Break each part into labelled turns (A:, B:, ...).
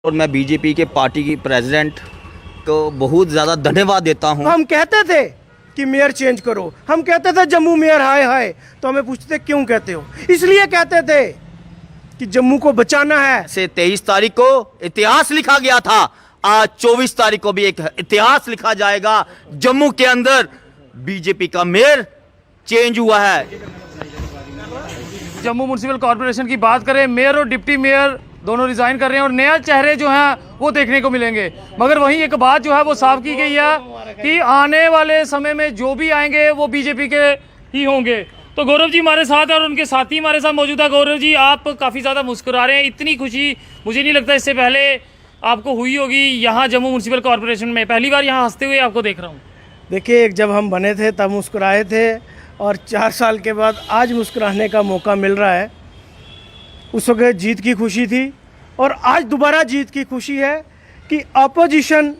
A: और मैं बीजेपी के पार्टी की प्रेसिडेंट को बहुत ज़्यादा धन्यवाद देता हूं।
B: हम कहते थे कि मेयर चेंज करो, हम कहते थे जम्मू मेयर हाय हाय, तो हमें पूछते क्यों कहते हो? इसलिए कहते थे कि जम्मू को बचाना है।
A: से 23 तारीख को इतिहास लिखा गया था, आज 24 तारीख को भी एक इतिहास लिखा जाएगा। जम्मू के अंदर बीजेपी का मेयर चेंज हुआ है।
C: जम्मू म्यूनसिपल कॉरपोरेशन की बात करें, मेयर और डिप्टी मेयर दोनों रिजाइन कर रहे हैं और नया चेहरे जो हैं वो देखने को मिलेंगे। मगर वहीं एक बात जो है वो साफ की गई है कि आने वाले समय में जो भी आएंगे वो बीजेपी के ही होंगे। तो गौरव जी हमारे साथ हैं और उनके साथी हमारे साथ मौजूद है। गौरव जी, आप काफ़ी ज़्यादा मुस्कुरा रहे हैं, इतनी खुशी मुझे नहीं लगता इससे पहले आपको हुई होगी यहाँ जम्मू म्यूनसिपल कॉरपोरेशन में। पहली बार यहाँ हंसते हुए आपको देख रहा हूँ।
B: देखिए, जब हम बने थे तब मुस्कुराए थे और 4 साल के बाद आज मुस्कुराने का मौका मिल रहा है। उस वक्त जीत की खुशी थी और आज दोबारा जीत की खुशी है कि अपोजिशन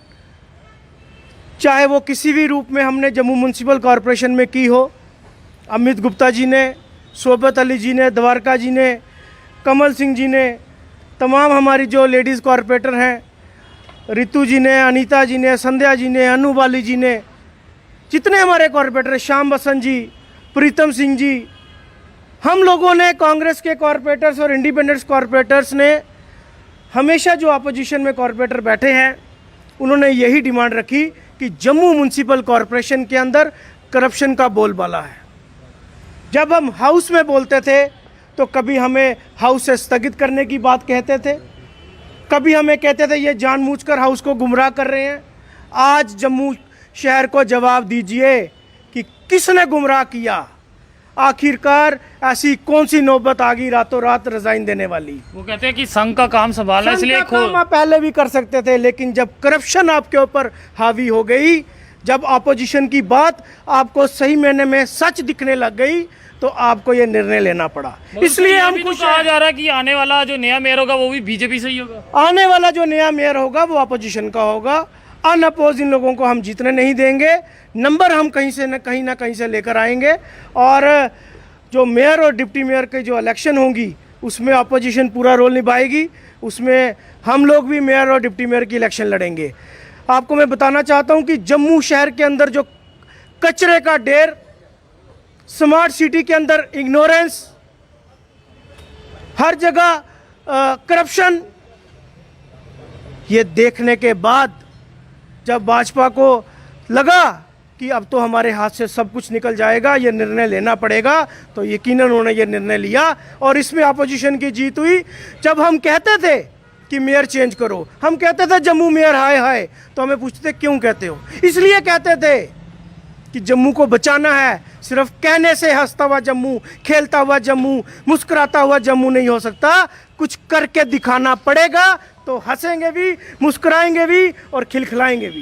B: चाहे वो किसी भी रूप में हमने जम्मू म्यूनसिपल कॉरपोरेशन में की हो, अमित गुप्ता जी ने, शोबत अली जी ने, द्वारका जी ने, कमल सिंह जी ने, तमाम हमारी जो लेडीज़ कॉरपोरेटर हैं, रितु जी ने, अनीता जी ने, संध्या जी ने, अनु बाली जी ने, जितने हमारे कॉरपोरेटर, श्याम बसंत जी, प्रीतम सिंह जी, हम लोगों ने, कांग्रेस के कॉरपोरेटर्स और इंडिपेंडेंस कॉरपोरेटर्स ने हमेशा जो अपोजिशन में कॉरपोरेटर बैठे हैं उन्होंने यही डिमांड रखी कि जम्मू म्यूनसिपल कॉरपोरेशन के अंदर करप्शन का बोलबाला है। जब हम हाउस में बोलते थे तो कभी हमें हाउस से स्थगित करने की बात कहते थे, कभी हमें कहते थे ये जानबूझकर हाउस को गुमराह कर रहे हैं। आज जम्मू शहर को जवाब दीजिए कि किसने गुमराह किया? आखिरकार ऐसी कौन सी नौबत आ गई रातों रात रिजाइन देने वाली?
C: वो कहते हैं कि संघ का काम संभालना, इसलिए
B: काम आप पहले भी कर सकते थे, लेकिन जब करप्शन आपके ऊपर हावी हो गई, जब अपोजिशन की बात आपको सही मायने में सच दिखने लग गई, तो आपको ये निर्णय लेना पड़ा। इसलिए हम खुश
C: कहा जा रहा है कि आने वाला जो नया मेयर होगा वो भी बीजेपी से ही होगा।
B: आने वाला जो नया मेयर होगा वो अपोजिशन का होगा। अनअपोज इन लोगों को हम जीतने नहीं देंगे। नंबर हम कहीं ना कहीं से लेकर आएंगे और जो मेयर और डिप्टी मेयर के जो इलेक्शन होंगी उसमें अपोजिशन पूरा रोल निभाएगी। उसमें हम लोग भी मेयर और डिप्टी मेयर की इलेक्शन लड़ेंगे। आपको मैं बताना चाहता हूं कि जम्मू शहर के अंदर जो कचरे का ढेर, स्मार्ट सिटी के अंदर इग्नोरेंस, हर जगह करप्शन, ये देखने के बाद जब भाजपा को लगा कि अब तो हमारे हाथ से सब कुछ निकल जाएगा, ये निर्णय लेना पड़ेगा, तो यकीनन उन्होंने ये निर्णय लिया और इसमें अपोजिशन की जीत हुई। जब हम कहते थे कि मेयर चेंज करो, हम कहते थे जम्मू मेयर हाय हाय, तो हमें पूछते क्यों कहते हो? इसलिए कहते थे कि जम्मू को बचाना है। सिर्फ कहने से हंसता हुआ जम्मू, खेलता हुआ जम्मू, मुस्कुराता हुआ जम्मू नहीं हो सकता, कुछ करके दिखाना पड़ेगा, तो हंसेंगे भी, मुस्कुराएंगे भी और खिलखिलाएंगे भी।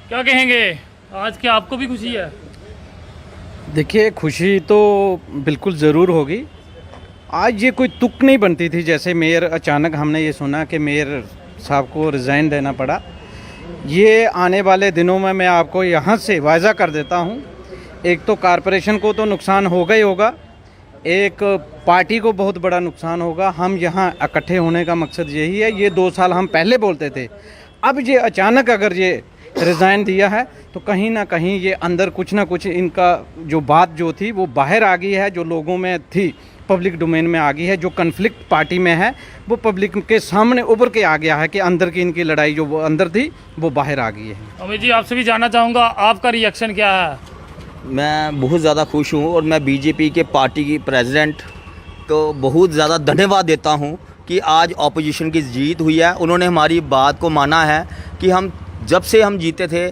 C: क्या कहेंगे, आज क्या आपको भी खुशी है?
D: देखिए, खुशी तो बिल्कुल ज़रूर होगी। आज ये कोई तुक नहीं बनती थी, जैसे मेयर अचानक हमने ये सुना कि मेयर साहब को रिज़ाइन देना पड़ा। ये आने वाले दिनों में मैं आपको यहाँ से वायदा कर देता हूँ, एक तो कॉरपोरेशन को तो नुकसान होगा ही होगा, एक पार्टी को बहुत बड़ा नुकसान होगा। हम यहाँ इकट्ठे होने का मकसद यही है। ये 2 साल हम पहले बोलते थे, अब ये अचानक अगर ये रिज़ाइन दिया है तो कहीं ना कहीं ये अंदर कुछ ना कुछ इनका जो बात जो थी वो बाहर आ गई है, जो लोगों में थी पब्लिक डोमेन में आ गई है। जो कन्फ्लिक्ट पार्टी में है वो पब्लिक के सामने उभर के आ गया है कि अंदर की इनकी लड़ाई जो वो अंदर थी वो बाहर आ गई है।
C: अमित जी, आपसे भी जानना चाहूँगा, आपका रिएक्शन क्या है?
A: मैं बहुत ज़्यादा खुश हूँ और मैं बीजेपी के पार्टी की प्रेसिडेंट को बहुत ज़्यादा धन्यवाद देता हूँ कि आज अपोजिशन की जीत हुई है। उन्होंने हमारी बात को माना है कि हम जब से हम जीते थे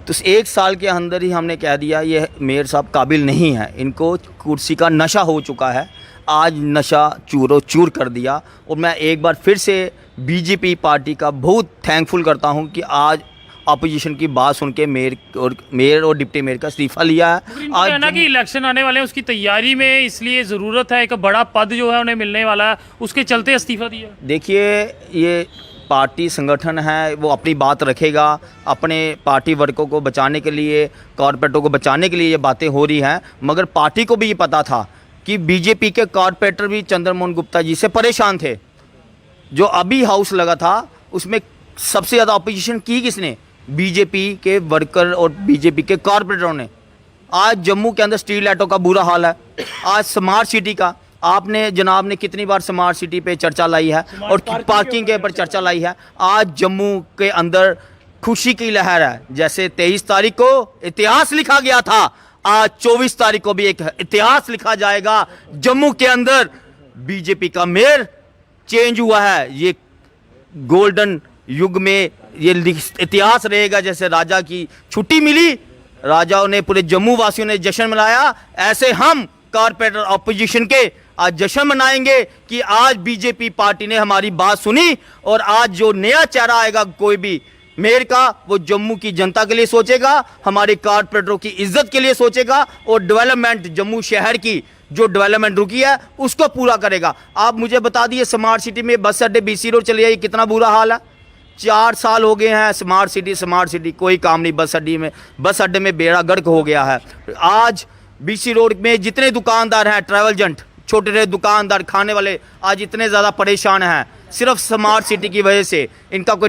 A: तो 1 साल के अंदर ही हमने कह दिया ये मेयर साहब काबिल नहीं है, इनको कुर्सी का नशा हो चुका है। आज नशा चूरो चूर कर दिया और मैं एक बार फिर से बीजेपी पार्टी का बहुत थैंकफुल करता हूं कि आज अपोजिशन की बात सुन के मेयर और डिप्टी मेयर का इस्तीफा लिया है।
C: आज कहना कि इलेक्शन आने वाले हैं, उसकी तैयारी में इसलिए ज़रूरत है, एक बड़ा पद जो है उन्हें मिलने वाला है, उसके चलते इस्तीफा दिया।
A: देखिए, ये पार्टी संगठन है, वो अपनी बात रखेगा। अपने पार्टी वर्गों को बचाने के लिए, कॉरपोरेटरों को बचाने के लिए ये बातें हो रही हैं, मगर पार्टी को भी ये पता था कि बीजेपी के कॉरपोरेटर भी चंद्रमोहन गुप्ता जी से परेशान थे। जो अभी हाउस लगा था उसमें सबसे ज़्यादा अपोजिशन की किसने? बीजेपी के वर्कर और बीजेपी के कॉरपोरेटरों ने। आज जम्मू के अंदर स्ट्रीट लाइटों का बुरा हाल है। आज स्मार्ट सिटी का आपने जनाब ने कितनी बार स्मार्ट सिटी पे चर्चा लाई है और पार्किंग के ऊपर चर्चा लाई है। आज जम्मू के अंदर खुशी की लहर है। जैसे 23 तारीख को इतिहास लिखा गया था, आज 24 तारीख को भी एक इतिहास लिखा जाएगा। जम्मू के अंदर बीजेपी का मेयर चेंज हुआ है। ये गोल्डन युग में ये इतिहास रहेगा। जैसे राजा की छुट्टी मिली, राजाओं ने, पूरे जम्मू वासियों ने जश्न मनाया, ऐसे हम कारपोरेटर ऑपोजिशन के आज जश्न मनाएंगे कि आज बीजेपी पार्टी ने हमारी बात सुनी और आज जो नया चेहरा आएगा कोई भी मेयर का, वो जम्मू की जनता के लिए सोचेगा, हमारे कारपोरेटरों की इज्जत के लिए सोचेगा और डेवलपमेंट, जम्मू शहर की जो डेवलपमेंट रुकी है उसको पूरा करेगा। आप मुझे बता दिए स्मार्ट सिटी में बस अड्डे BC रोड चले जाइए, कितना बुरा हाल है। 4 साल हो गए हैं स्मार्ट सिटी, कोई काम नहीं। बस अड्डे में बेड़ा गर्क हो गया है। आज BC रोड में जितने दुकानदार हैं, ट्रैवल एजेंट, छोटे छोटे दुकानदार, खाने वाले, आज इतने ज़्यादा परेशान हैं सिर्फ स्मार्ट सिटी की वजह से। इनका कोई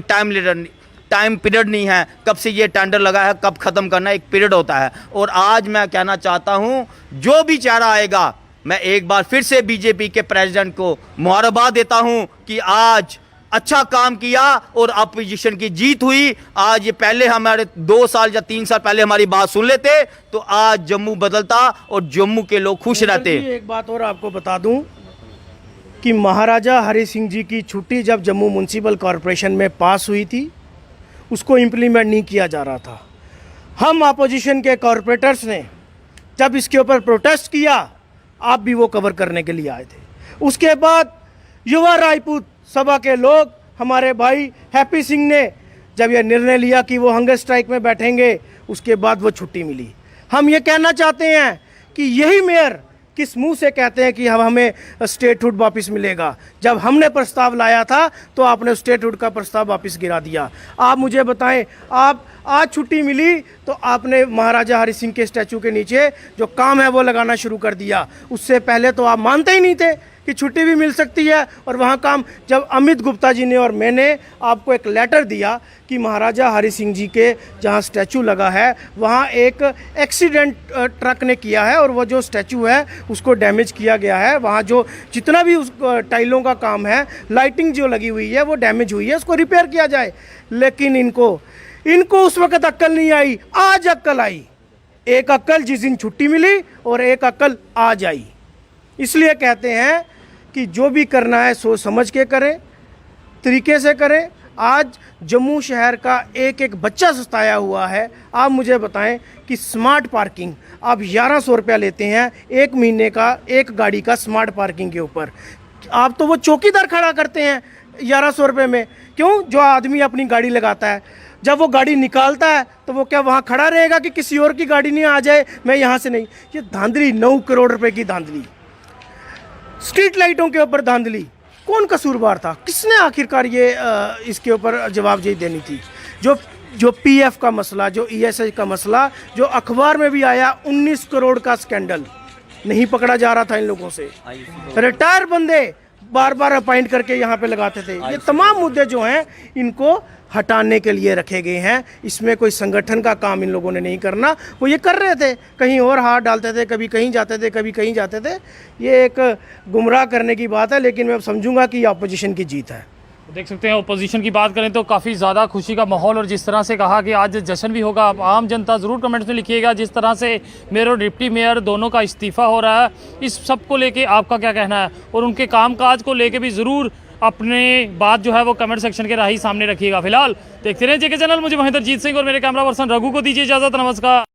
A: टाइम पीरियड नहीं है, कब से ये टेंडर लगा है, कब ख़त्म करना है, एक पीरियड होता है। और आज मैं कहना चाहता हूँ, जो भी चेहरा आएगा, मैं एक बार फिर से बीजेपी के प्रेसिडेंट को मुबारकबाद देता हूँ कि आज अच्छा काम किया और अपोजिशन की जीत हुई। आज ये पहले हमारे 2 साल या 3 साल पहले हमारी बात सुन लेते तो आज जम्मू बदलता और जम्मू के लोग खुश रहते।
B: एक बात और आपको बता दूं कि महाराजा हरि सिंह जी की छुट्टी जब जम्मू म्यूनसिपल कॉरपोरेशन में पास हुई थी, उसको इम्प्लीमेंट नहीं किया जा रहा था। हम अपोजिशन के कॉरपोरेटर्स ने जब इसके ऊपर प्रोटेस्ट किया, आप भी वो कवर करने के लिए आए थे। उसके बाद युवा राजपूत सभा के लोग, हमारे भाई हैप्पी सिंह ने जब यह निर्णय लिया कि वो हंगर स्ट्राइक में बैठेंगे, उसके बाद वो छुट्टी मिली। हम ये कहना चाहते हैं कि यही मेयर किस मुंह से कहते हैं कि हमें स्टेटहुड वापस मिलेगा। जब हमने प्रस्ताव लाया था तो आपने स्टेटहुड का प्रस्ताव वापस गिरा दिया। आप मुझे बताएं, आप आज छुट्टी मिली तो आपने महाराजा हरि सिंह के स्टैचू के नीचे जो काम है वो लगाना शुरू कर दिया। उससे पहले तो आप मानते ही नहीं थे कि छुट्टी भी मिल सकती है और वहाँ काम। जब अमित गुप्ता जी ने और मैंने आपको एक लेटर दिया कि महाराजा हरि सिंह जी के जहाँ स्टैचू लगा है वहाँ एक एक्सीडेंट ट्रक ने किया है और वो जो स्टैचू है उसको डैमेज किया गया है। वहाँ जो जितना भी उस टाइलों का काम है, लाइटिंग जो लगी हुई है वो डैमेज हुई है, उसको रिपेयर किया जाए। लेकिन इनको उस वक्त अक्ल नहीं आई, आज अक्ल आई। एक अक्ल जिस दिन छुट्टी मिली और एक अक्ल आज आई। इसलिए कहते हैं कि जो भी करना है सोच समझ के करें, तरीके से करें। आज जम्मू शहर का एक एक बच्चा सताया हुआ है। आप मुझे बताएं कि स्मार्ट पार्किंग आप 1100 रुपया लेते हैं एक महीने का, एक गाड़ी का स्मार्ट पार्किंग के ऊपर। आप तो वो चौकीदार खड़ा करते हैं 1100 रुपये में। क्यों? जो आदमी अपनी गाड़ी लगाता है, जब वो गाड़ी निकालता है तो वो क्या वहाँ खड़ा रहेगा कि किसी और की गाड़ी नहीं आ जाए, मैं यहाँ से नहीं। ये धांधली, 9 करोड़ रुपए की धांधली, स्ट्रीट लाइटों के ऊपर धांधली। कौन कसूरवार था? किसने आखिरकार ये इसके ऊपर जवाबदेही देनी थी? जो PF का मसला, जो ESI का मसला, जो अखबार में भी आया, 19 करोड़ का स्कैंडल, नहीं पकड़ा जा रहा था इन लोगों से। रिटायर बंदे बार बार अपॉइंट करके यहाँ पे लगाते थे। ये तमाम मुद्दे जो हैं इनको हटाने के लिए रखे गए हैं। इसमें कोई संगठन का काम इन लोगों ने नहीं करना। वो ये कर रहे थे, कहीं और हाथ डालते थे, कभी कहीं जाते थे, कभी कहीं जाते थे। ये एक गुमराह करने की बात है, लेकिन मैं अब समझूंगा कि ये अपोजिशन की जीत है।
C: देख सकते हैं, ओपोजिशन की बात करें तो काफ़ी ज़्यादा खुशी का माहौल, और जिस तरह से कहा कि आज जश्न भी होगा। आम जनता ज़रूर कमेंट्स में लिखिएगा जिस तरह से मेयर और डिप्टी मेयर दोनों का इस्तीफ़ा हो रहा है, इस सब को लेके आपका क्या कहना है, और उनके कामकाज को लेके भी ज़रूर अपने बात जो है वो कमेंट सेक्शन के राही सामने रखिएगा। फिलहाल देखते रहे JK चैनल। मुझे महेंद्र जीत सिंह और मेरे कैमरा पर्सन रघु को दीजिए इजाज़त। नमस्कार।